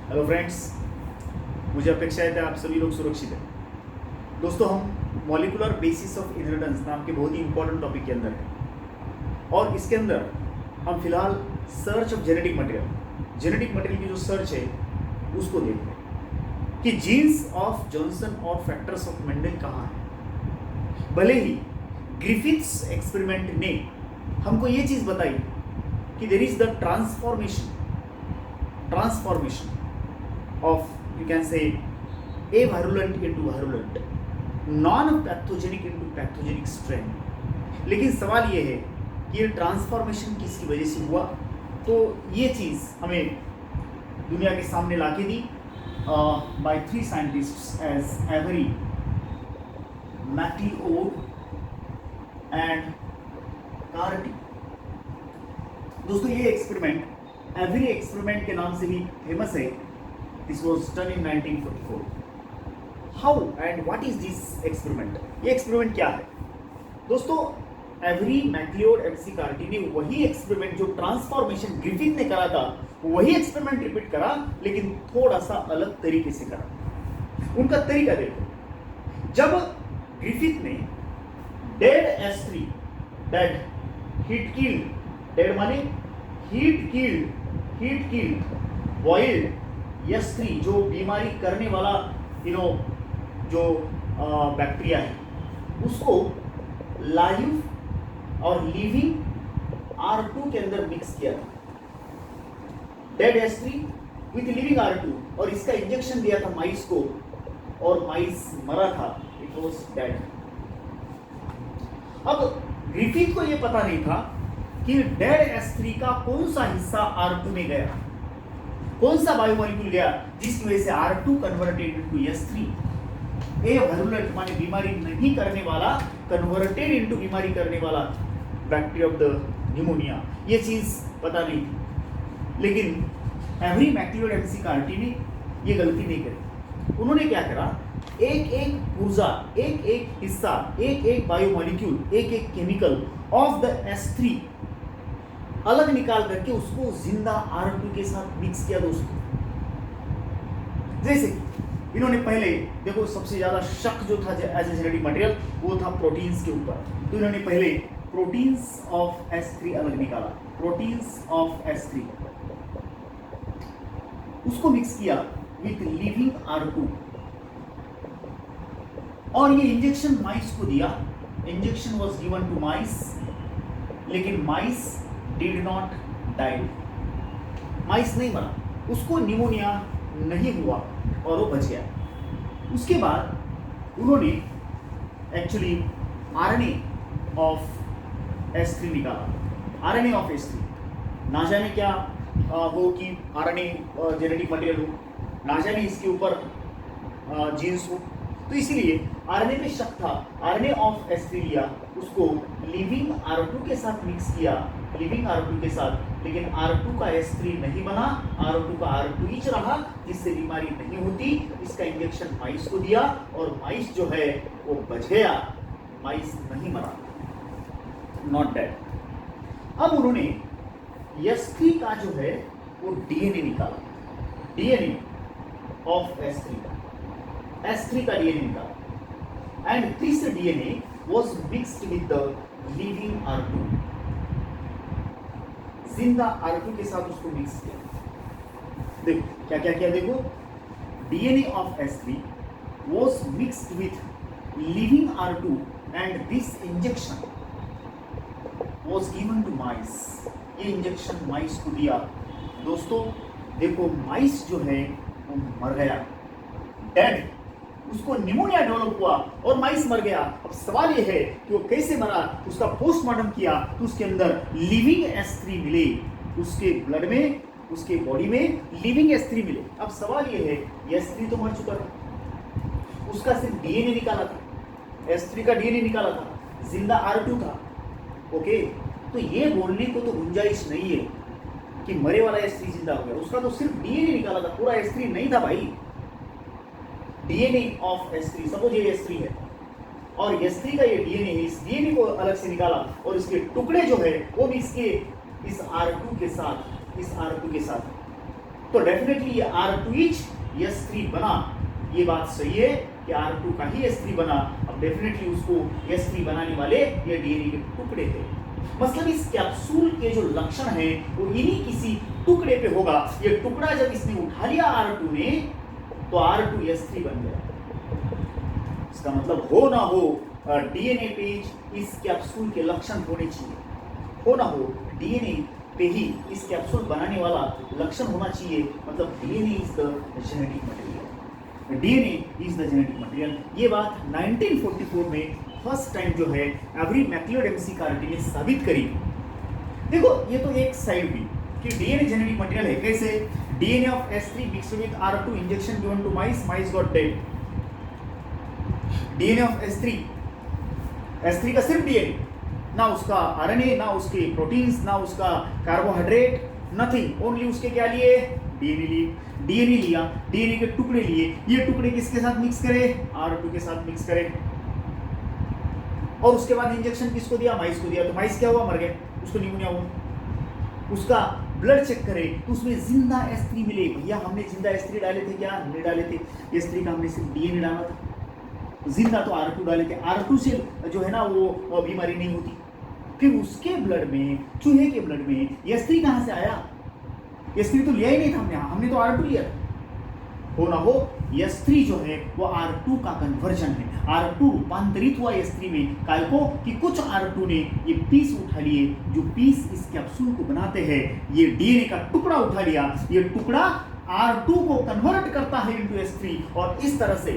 Hello friends, मुझे अपेक्षा है कि आप सभी लोग सुरक्षित हैं। दोस्तों, हम मॉलिकुलर बेसिस ऑफ इनहेरिटेंस नाम के बहुत ही इंपॉर्टेंट टॉपिक के अंदर हैं और इसके अंदर हम फिलहाल सर्च ऑफ जेनेटिक मटेरियल की जो सर्च है उसको देख रहे हैं कि जीन्स ऑफ जॉनसन और फैक्टर्स ऑफ मेंडल कहाँ हैं। भले ही ग्रिफिथ्स एक्सपेरिमेंट ने हमको ये चीज़ बताई कि there is the transformation of, you can say, avirulent into virulent, non-pathogenic into pathogenic strain। लेकिन सवाल ये है कि ये ट्रांसफॉर्मेशन किसकी वजह से हुआ। तो ये चीज़ हमें दुनिया के सामने ला के दी by 3 scientists as Avery MacLeod and Carty. दोस्तों, ये एक्सपेरिमेंट एवरी एक्सपेरिमेंट के नाम से भी फेमस है। This was done in 1944। How and what is this experiment? ये एक्सपेरिमेंट क्या है? दोस्तों, एवरी मैक्लिओड एफसी कार्टी ने वही एक्सपेरिमेंट जो ट्रांसफॉर्मेशन ग्रिफिथ ने करा था, वही एक्सपेरिमेंट रिपीट करा, लेकिन थोड़ा सा अलग तरीके से करा। उनका तरीका देखो। जब ग्रिफिथ ने dead S3, dead heat killed, dead माने हीट किल्ड बॉइल्ड S3 जो बीमारी करने वाला जो बैक्टीरिया है, उसको लाइव और लिविंग R2 के अंदर मिक्स किया था। Dead S3 with living R2, और इसका इंजेक्शन दिया था माइस को, और माइस मरा था, इट वॉज डेड। अब ग्रिफिथ को यह पता नहीं था कि डेड S3 का कौन सा हिस्सा R2 में गया, कौन सा बायोमोलिक्यूल गया जिसकी वजह से R2 कन्वर्टेड इनटू S3। ए वायरुलेंट माने बीमारी नहीं करने वाला कन्वर्टेड इनटू बीमारी करने वाला बैक्टीरिया ऑफ द निमोनिया। ये चीज पता नहीं थी, लेकिन एवरी मैक्लिओड एफसी कार्टी ने ये गलती नहीं करी। उन्होंने क्या करा, एक एक पुर्जा, एक एक हिस्सा, एक एक बायोमोलिक्यूल, एक एक केमिकल ऑफ द S3 अलग निकाल करके उसको जिंदा R2 के साथ मिक्स किया। दोस्तों, जैसे इन्होंने पहले देखो, सबसे ज्यादा शक जो था एज ए जेनेटिक मटेरियल वो था प्रोटीन्स के ऊपर। तो इन्होंने पहले प्रोटीन्स ऑफ S3 अलग निकाला, प्रोटीन्स ऑफ S3 उसको मिक्स किया विथ लिविंग R2, और ये इंजेक्शन माइस को दिया। इंजेक्शन वाज गिवन टू माइस, लेकिन माइस डिड नॉट डाई। माइस नहीं मरा, उसको निमोनिया नहीं हुआ और वो बच गया। उसके बाद उन्होंने एक्चुअली RNA ऑफ S3 निकाला। RNA ऑफ S3 ना जाने क्या हो कि RNA जेनेटिक मटेरियल हो, ना जाने इसके ऊपर जीन्स हो, तो इसीलिए RNA पे शक था। RNA ऑफ S3 लिया, उसको लिविंग R2 के साथ मिक्स किया, लिविंग R2 के साथ, लेकिन R2 का S3 नहीं बना, R2 का R2 ही रहा, जिससे बीमारी नहीं होती। इसका इंजेक्शन माइस को दिया और माइस जो है वो बच गया, माइस नहीं मरा, नॉट डेड। अब उन्होंने S3 का जो है वो DNA निकाला, DNA ऑफ S3 का DNA निकाला, and this DNA was mixed with the living R2, जिंदा R2 के साथ उसको मिक्स किया। देखो क्या क्या किया, देखो DNA of S3 was mixed with living R2 and this injection was given to mice। ये इंजेक्शन माइस को दिया। दोस्तों देखो, माइस जो है वो मर गया, डेड, उसको निमोनिया डेवलप हुआ और माइस मर गया। अब सवाल ये है कि वो कैसे मरा। उसका पोस्टमार्टम किया तो उसके अंदर लिविंग S3 मिले, उसके ब्लड में, उसके बॉडी में लिविंग S3 मिले। अब सवाल ये है, S3 तो मर चुका था, उसका सिर्फ DNA निकाला था, S3 का DNA निकाला था, जिंदा R2 था। ओके, तो ये बोलने को तो गुंजाइश नहीं है कि मरे वाला S3 जिंदा हो गया, उसका तो सिर्फ DNA निकाला था, पूरा S3 नहीं था भाई। DNA ऑफ S3, सपोज ये S3 है और S3 का ये DNA है, इस DNA को अलग से निकाला और इसके टुकड़े जो है वो भी इसके इस R2 के साथ, इस R2 के साथ तो डेफिनेटली ये R2 इच S3 बना, ये बात सही है कि R2 का ही S3 बना। अब डेफिनेटली उसको S3 बनाने वाले ये डीएनए के टुकड़े थे। मतलब इस कैप्सूल के जो लक्षण है वो इन्हीं किसी टुकड़े पे होगा। ये टुकड़ा जब इसने उठा लिया R2 ने, तो R2 S3 बन गया। इसका मतलब हो ना हो डीएनए पे इस कैप्सूल के लक्षण होने चाहिए, हो ना हो डीएनए पे ही इस कैप्सूल बनाने वाला लक्षण होना चाहिए। मतलब DNA is the genetic material, DNA is the genetic material. ये बात 1944 में फर्स्ट टाइम जो है एवरी मैक्लियोड कार्टी ने साबित करी। देखो ये तो एक साइड भी कि डीएनए जेनेटिक मटेरियल है। कैसे? DNA of S3 mixed with R2 injection given to mice got dead. DNA of S3 का सिर्फ डीएनए, ना उसका आरएनए, ना उसके प्रोटीन्स, ना उसका कार्बोहाइड्रेट, नथिंग, ओनली उसके क्या लिए? डीएनए लिए। डीएनए लिया, डीएनए के टुकड़े लिए। ये टुकड़े किसके साथ मिक्स करे? R2 के साथ मिक्स करे। और उसके बाद इंजेक्शन किसको दिया? माइस को दिया। तो माइस क्या हुआ? मर गए, उसको निमोनिया हुआ। उसका ब्लड चेक करे तो उसमें जिंदा S3 मिले। भैया हमने जिंदा S3 डाले थे क्या? नहीं डाले थे। S3 का हमने सिर्फ डीएनए डाला था। जिंदा तो R2 डाले थे। R2 से जो है ना वो बीमारी नहीं होती। फिर उसके ब्लड में, चूहे के ब्लड में S3 कहां से आया? S3 तो लिया ही नहीं था हमने तो R2 लिया था। हो ना हो S3 जो है वो R2 का कन्वर्जन है। R2 रूपांतरित हुआ S3 में। काय को? कि कुछ R2 ने ये पीस उठा लिए, जो पीस इस कैप्सूल को बनाते हैं। ये डीएनए का टुकड़ा उठा लिया, ये टुकड़ा R2 को कन्वर्ट करता है इनटू S3। और इस तरह से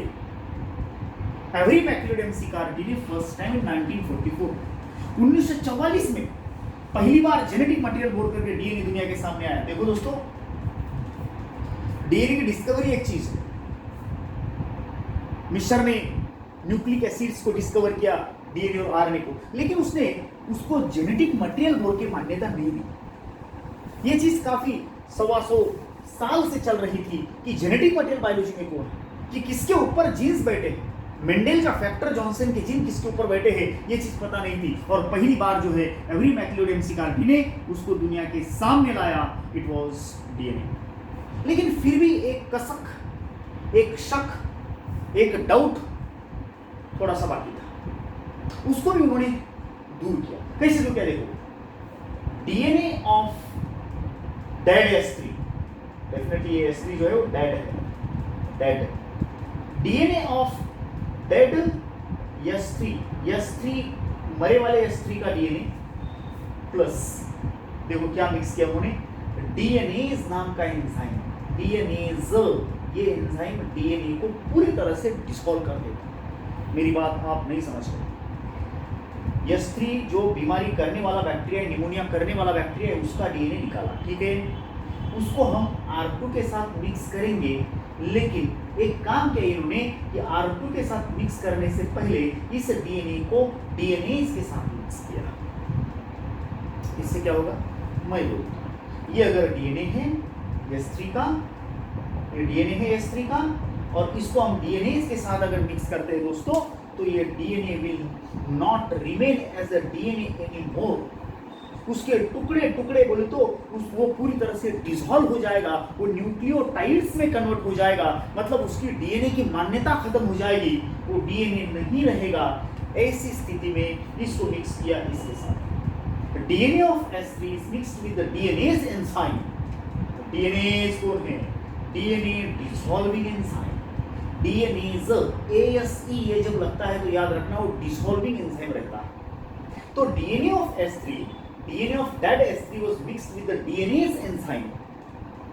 एवरी मैक्लियोड कार्टी ने फर्स्ट टाइम इन 1944 1944 में पहली बार जेनेटिक मटेरियल बोल करके डीएनए दुनिया के सामने आया। देखो दोस्तों, डीएनए की डिस्कवरी एक चीज है। मिशर ने न्यूक्लिक एसिड्स को डिस्कवर किया, डीएनए और आरएनए को, लेकिन उसने उसको जेनेटिक मटेरियल बोल के मान्यता नहीं दी। ये चीज काफी 125 साल से चल रही थी कि जेनेटिक मटेरियल बायोलॉजी में कौन है, कि किसके ऊपर जीन्स बैठे हैं। मेंडेल का फैक्टर जॉनसन के जीन किसके ऊपर बैठे हैं, ये चीज पता नहीं थी। और पहली बार जो है एवरी मैक्लियोड कार्टी ने उसको दुनिया के सामने लाया। It was DNA. लेकिन फिर भी एक कसक, एक शक, एक डाउट थोड़ा सा बाकी था। उसको भी उन्होंने दूर किया। कैसे दूर किया? देखो, DNA of dead S3, definitely ये S3 जो है वो डेड है, dead. DNA of dead S3 मरे वाले S3 का डीएनए प्लस, देखो क्या मिक्स किया उन्होंने? डीएनएज नाम का एंजाइम, डीएनएज, ये एंजाइम डीएनए को पूरी तरह से डिसॉल्व कर देता। मेरी बात आप नहीं समझ रहे। S3 जो बीमारी करने वाला बैक्टीरिया, निमोनिया करने वाला बैक्टीरिया है, उसका डीएनए निकाला, ठीक है। उसको हम R2 के साथ मिक्स करेंगे, लेकिन एक काम किया इन्होंने कि R2 के साथ मिक्स करने से पहले इस डीएनए को डीएनएज के साथ मिक्स किया। इससे क्या होगा? मैं बोलता हूं, ये अगर डीएनए है S3 का, ये डीएनए है S3 का, और इसको हम डीएनए के साथ अगर मिक्स करते हैं दोस्तों, तो ये DNA will not remain as a DNA anymore. उसके टुकड़े टुकड़े बोले तो वो पूरी तरह से डिसॉल्व हो जाएगा, वो न्यूक्लियोटाइड्स में कन्वर्ट हो जाएगा। मतलब उसकी डीएनए की मान्यता खत्म हो जाएगी, वो डीएनए नहीं रहेगा। ऐसी स्थिति में इसको मिक्स किया इसके साथ। DNA of S3 is mixed with the DNAs enzyme. DNAs कौन है? DNA dissolving enzyme. DNAs ASE ये जब लगता है तो याद रखना वो डिसॉल्विंग एंजाइम रहता है। तो DNA of S3, DNA of that S3 was mixed with the DNase enzyme,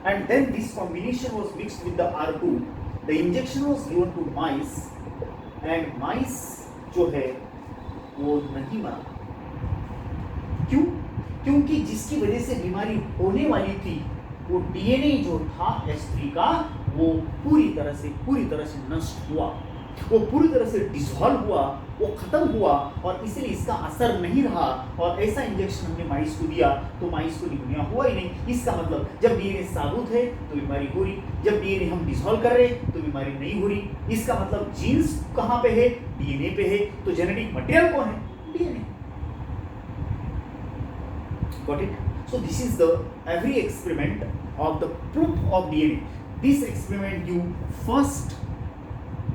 and then this combination was mixed with the R2. The injection was given to mice, and mice जो है वो नहीं मरा। क्यों? क्योंकि जिसकी वजह से बीमारी होने वाली थी वो DNA जो था S3 का, वो पूरी तरह से नष्ट हुआ, वो पूरी तरह से डिसॉल्व हुआ, वो खत्म हुआ, और इसलिए इसका असर नहीं रहा। और ऐसा इंजेक्शन हमने माइस को दिया तो माइस को निमोनिया हुआ ही नहीं। इसका मतलब जब डीएनए साबुत है तो बीमारी हो रही, जब डीएनए हम डिसॉल्व कर रहे तो बीमारी नहीं हो रही। इसका मतलब जीन्स कहाँ पे है? डीएनए पे है। तो जेनेटिक मटेरियल कौन है? DNA. Got it? So this is the every experiment of the proof of DNA. This experiment give first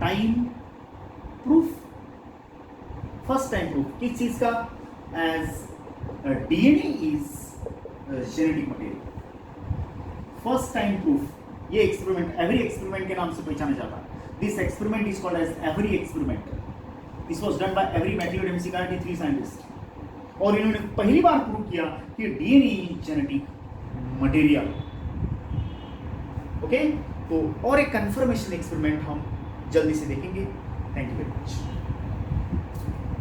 time proof. First time proof किस चीज का? As DNA is genetic material. First time proof. ये experiment Avery experiment के नाम से पहचाना जाता है. This experiment is called as Avery experiment. This was done by Avery Matthew Dempsey के 3 साइंटिस्ट. और इन्होंने पहली बार प्रूव किया कि DNA is genetic material. Okay, तो और एक कंफर्मेशन एक्सपेरिमेंट हम जल्दी से देखेंगे. Thank you very much.